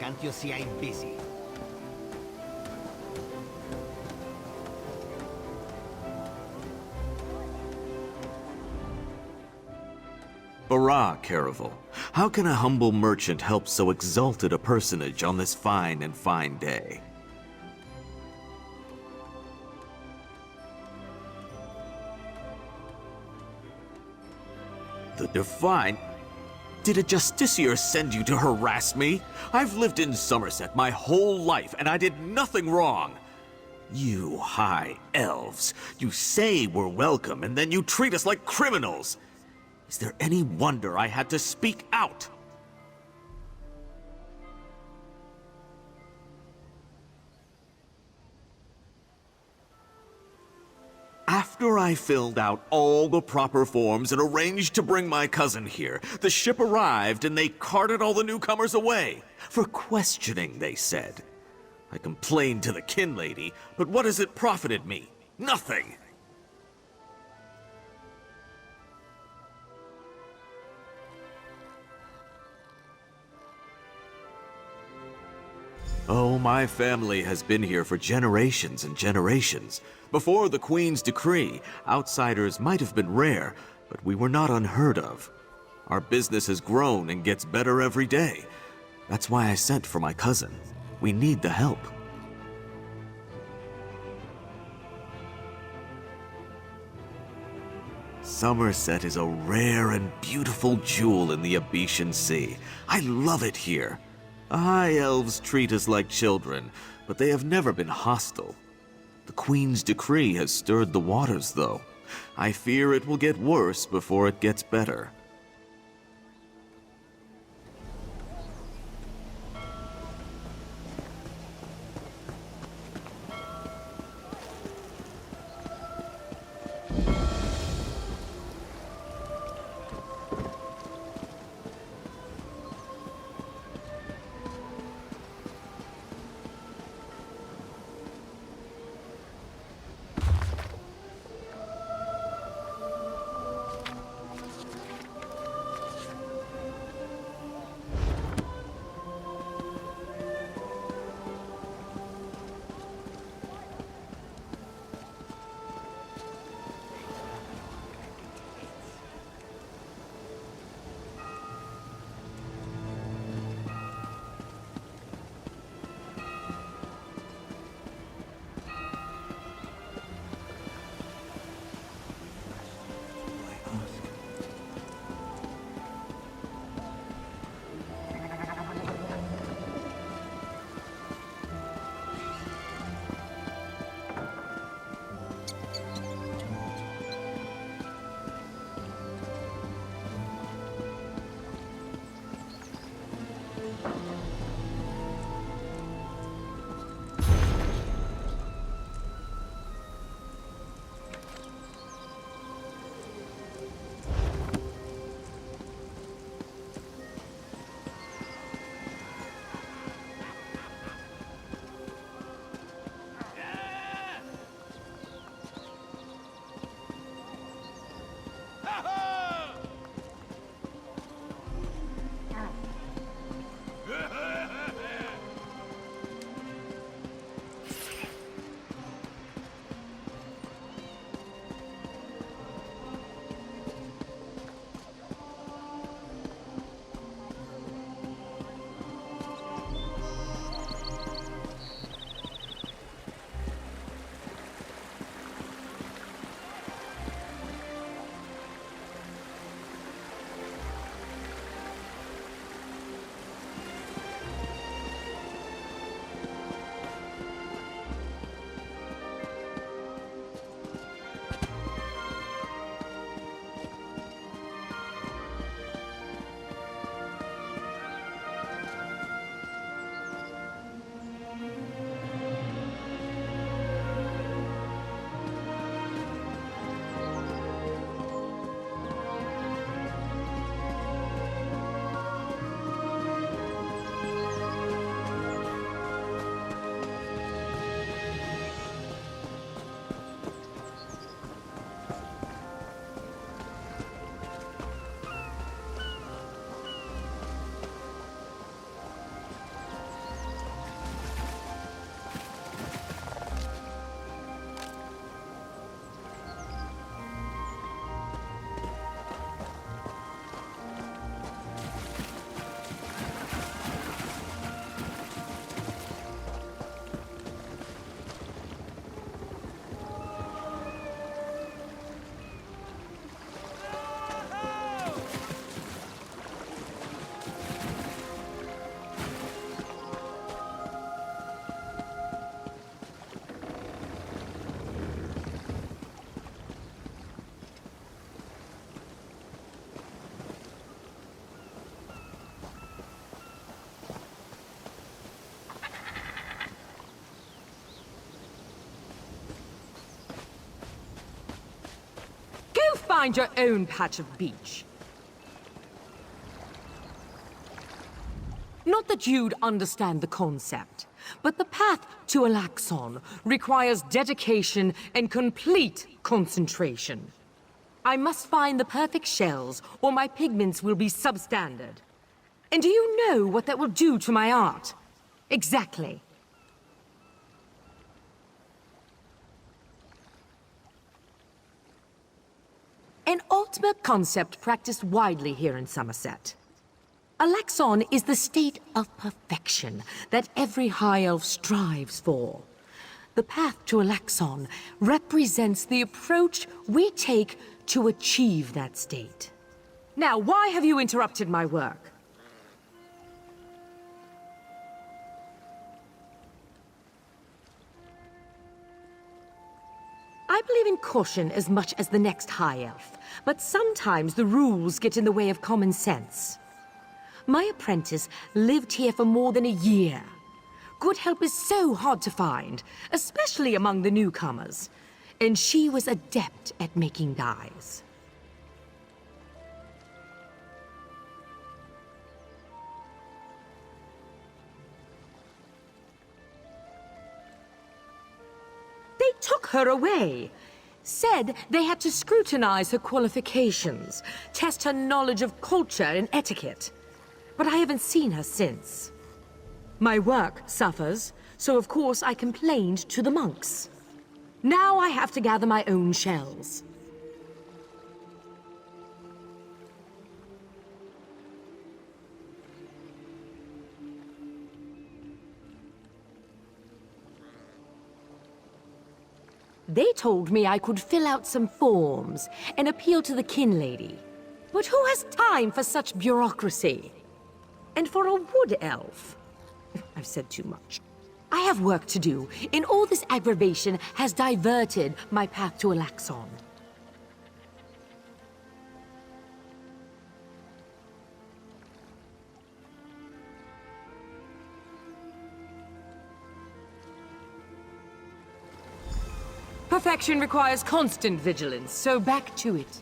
Can't you see I'm busy? Bara, Caravel. How can a humble merchant help so exalted a personage on this fine and fine day? The Divine? Did a justiciar send you to harass me? I've lived in Somerset my whole life, and I did nothing wrong. You high elves, you say we're welcome, and then you treat us like criminals. Is there any wonder I had to speak out? After I filled out all the proper forms and arranged to bring my cousin here, the ship arrived and they carted all the newcomers away. For questioning, they said. I complained to the kin lady, but what has it profited me? Nothing! Oh, my family has been here for generations and generations. Before the Queen's decree, outsiders might have been rare, but we were not unheard of. Our business has grown and gets better every day. That's why I sent for my cousin. We need the help. Somerset is a rare and beautiful jewel in the Abetian Sea. I love it here. The High Elves treat us like children, but they have never been hostile. The Queen's decree has stirred the waters, though. I fear it will get worse before it gets better. find your own patch of beach. Not that you'd understand the concept, but the path to Alaxon requires dedication and complete concentration. I must find the perfect shells, or my pigments will be substandard. And do you know what that will do to my art? Exactly. An ultimate concept practiced widely here in Somerset. Alaxon is the state of perfection that every High Elf strives for. The path to Alaxon represents the approach we take to achieve that state. Now, why have you interrupted my work? I believe in caution as much as the next High Elf, but sometimes the rules get in the way of common sense. My apprentice lived here for more than a year. Good help is so hard to find, especially among the newcomers. And she was adept at making dyes. They took her away. Said they had to scrutinize her qualifications, test her knowledge of culture and etiquette. But I haven't seen her since. My work suffers, so of course I complained to the monks. Now I have to gather my own shells. They told me I could fill out some forms and appeal to the kin lady. But who has time for such bureaucracy? And for a wood elf? I've said too much. I have work to do, and all this aggravation has diverted my path to Alaxon. Perfection requires constant vigilance, so back to it.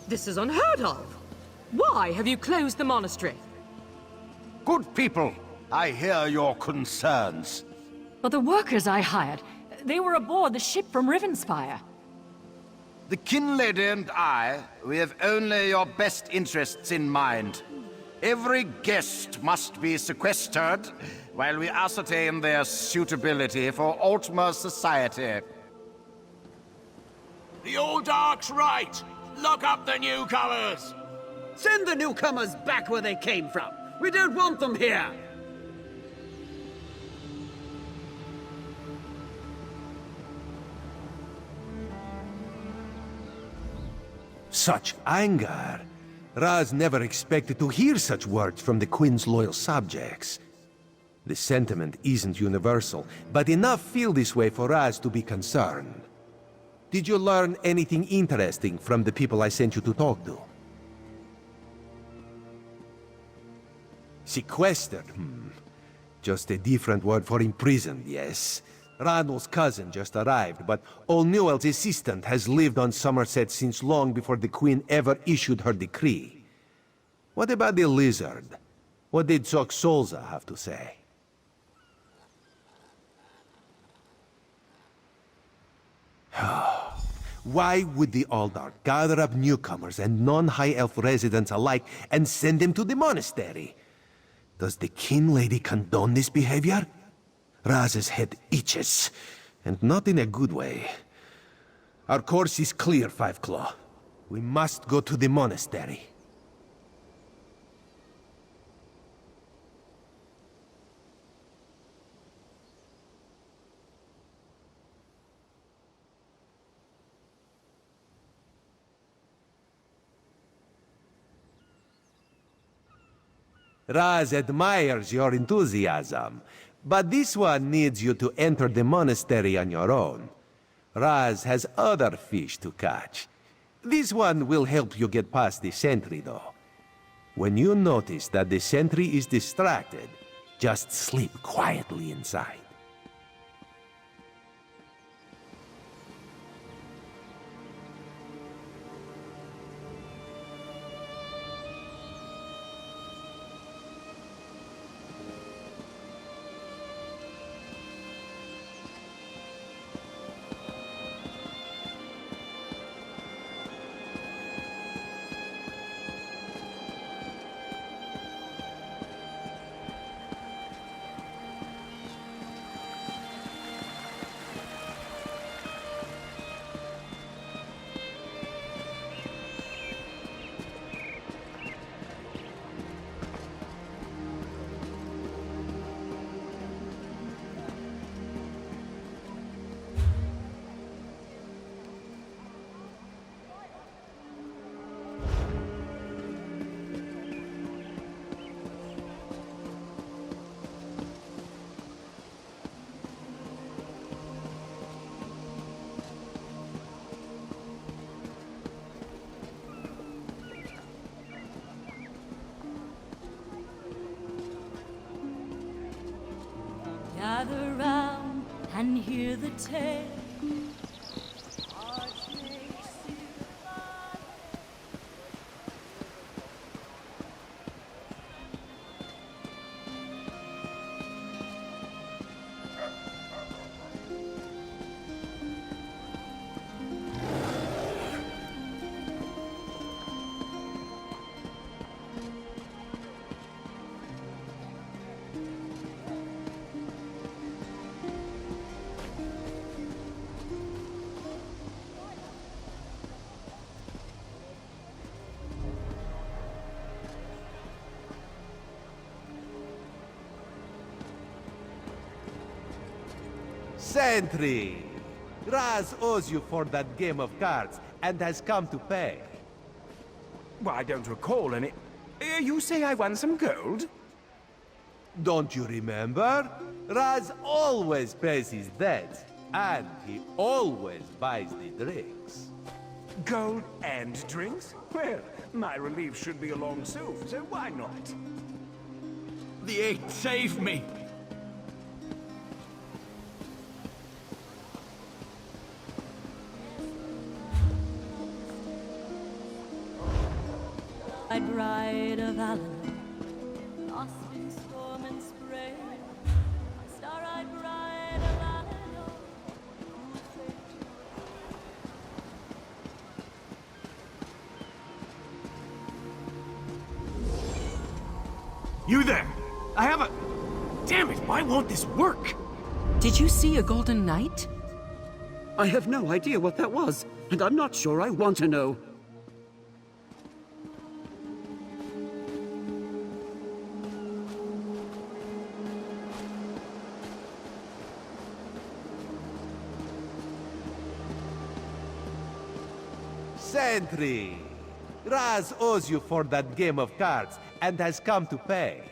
This is unheard of. Why have you closed the monastery? Good people, I hear your concerns. But the workers I hired, they were aboard the ship from Rivenspire. The kin lady and I, we have only your best interests in mind. Every guest must be sequestered while we ascertain their suitability for Altmer society. The old Dark's right! Lock up the newcomers! Send the newcomers back where they came from. We don't want them here. Such anger. Raz never expected to hear such words from the Queen's loyal subjects. The sentiment isn't universal, but enough feel this way for Raz to be concerned. Did you learn anything interesting from the people I sent you to talk to? Sequestered, Just a different word for imprisoned, yes. Ranul's cousin just arrived, but O'Newell's assistant has lived on Somerset since long before the Queen ever issued her decree. What about the lizard? What did Soxolza have to say? Why would the Aldar gather up newcomers and non-High Elf residents alike and send them to the monastery? Does the Kin Lady condone this behavior? Raz's head itches, and not in a good way. Our course is clear, Five Claw. We must go to the monastery. Raz admires your enthusiasm, but this one needs you to enter the monastery on your own. Raz has other fish to catch. This one will help you get past the sentry, though. When you notice that the sentry is distracted, just sleep quietly inside. Gather round and hear the tale. Sentry! Raz owes you for that game of cards and has come to pay. Well, I don't recall any... you say I won some gold? Don't you remember? Raz always pays his debts, and he always buys the drinks. Gold and drinks? Well, my relief should be along soon, so why not? The eight saved me. Bride of Alan, lost in storm and spray, star-eyed bride of Alan. You there! I have a... Damn it, why won't this work? Did you see a golden knight? I have no idea what that was, and I'm not sure I want to know. Sentry! Raz owes you for that game of cards and has come to pay.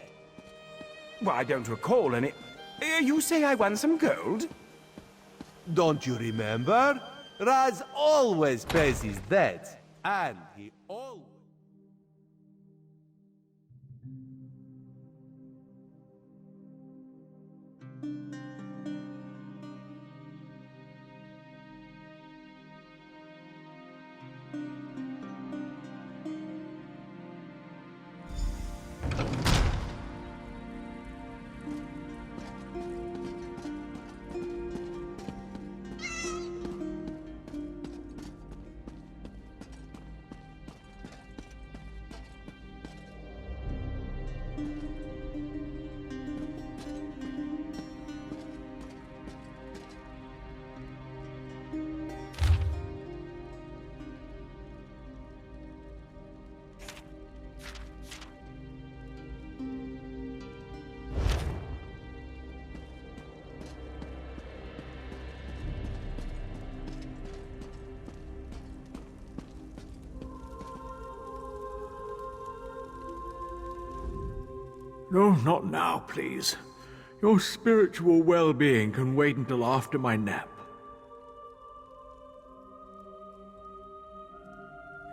Well, I don't recall any... you say I won some gold? Don't you remember? Raz always pays his debts, and he always... No, not now, please. Your spiritual well-being can wait until after my nap.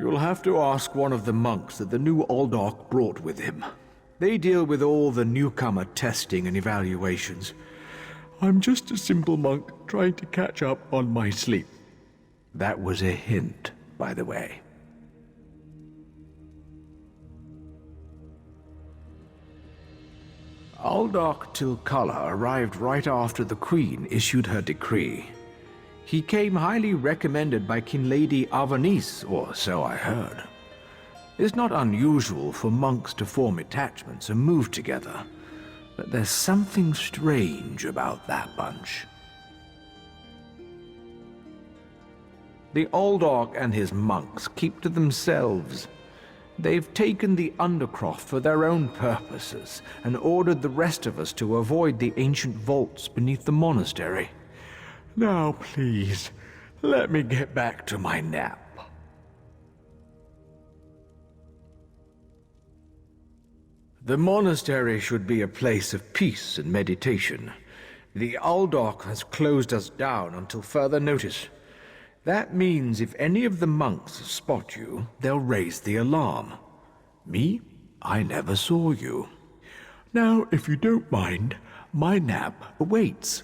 You'll have to ask one of the monks that the new Aldorc brought with him. They deal with all the newcomer testing and evaluations. I'm just a simple monk trying to catch up on my sleep. That was a hint, by the way. Aldorc Tilkala arrived right after the Queen issued her decree. He came highly recommended by King Lady Avanice, or so I heard. It's not unusual for monks to form attachments and move together, but there's something strange about that bunch. The Aldorc and his monks keep to themselves. They've taken the Undercroft for their own purposes and ordered the rest of us to avoid the ancient vaults beneath the monastery. Now, please, let me get back to my nap. The monastery should be a place of peace and meditation. The Aldorc has closed us down until further notice. That means if any of the monks spot you, they'll raise the alarm. Me? I never saw you. Now, if you don't mind, my nap awaits.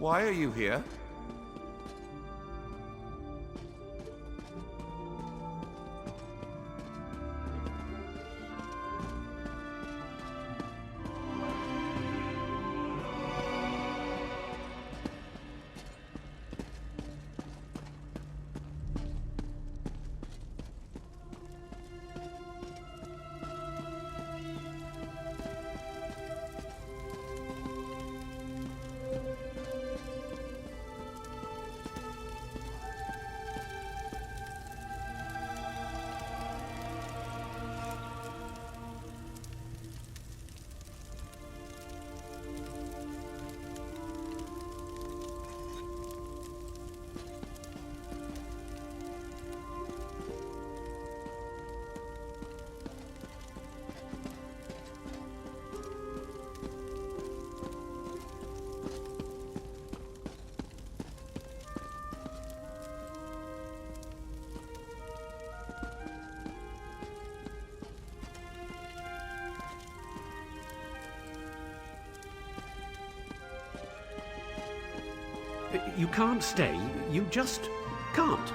Why are you here? You can't stay. You just can't.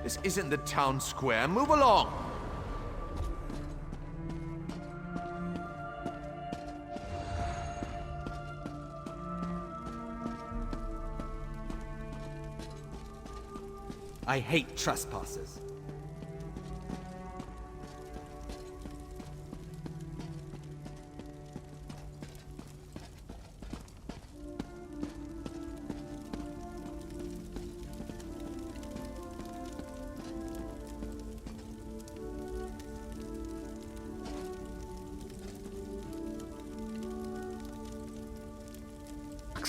This isn't the town square. Move along! I hate trespassers.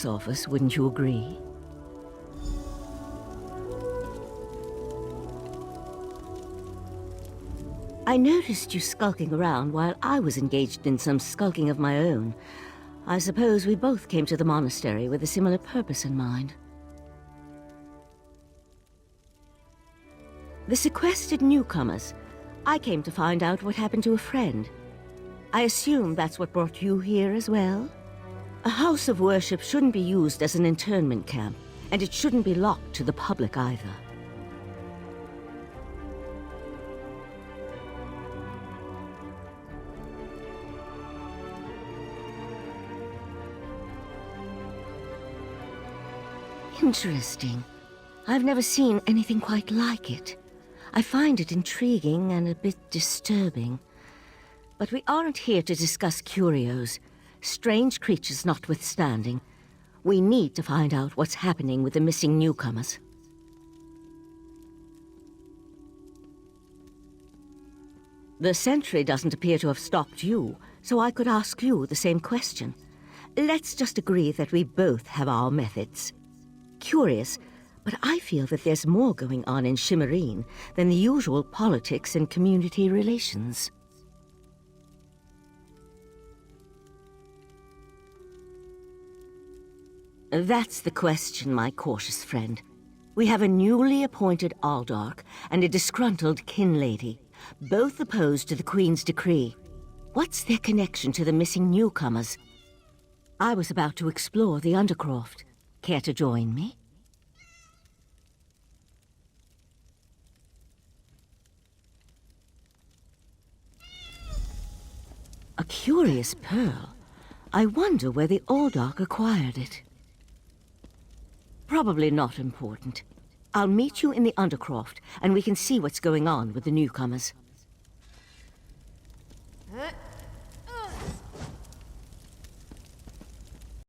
Office, wouldn't you agree? I noticed you skulking around while I was engaged in some skulking of my own. I suppose we both came to the monastery with a similar purpose in mind. The sequestered newcomers. I came to find out what happened to a friend. I assume that's what brought you here as well? A house of worship shouldn't be used as an internment camp, and it shouldn't be locked to the public either. Interesting. I've never seen anything quite like it. I find it intriguing and a bit disturbing. But we aren't here to discuss curios. Strange creatures notwithstanding, we need to find out what's happening with the missing newcomers. The sentry doesn't appear to have stopped you, so I could ask you the same question. Let's just agree that we both have our methods. Curious, but I feel that there's more going on in Shimmerine than the usual politics and community relations. That's the question, my cautious friend. We have a newly appointed Aldarch and a disgruntled kin lady, both opposed to the Queen's decree. What's their connection to the missing newcomers? I was about to explore the Undercroft. Care to join me? A curious pearl. I wonder where the Aldarch acquired it. Probably not important. I'll meet you in the Undercroft, and we can see what's going on with the newcomers.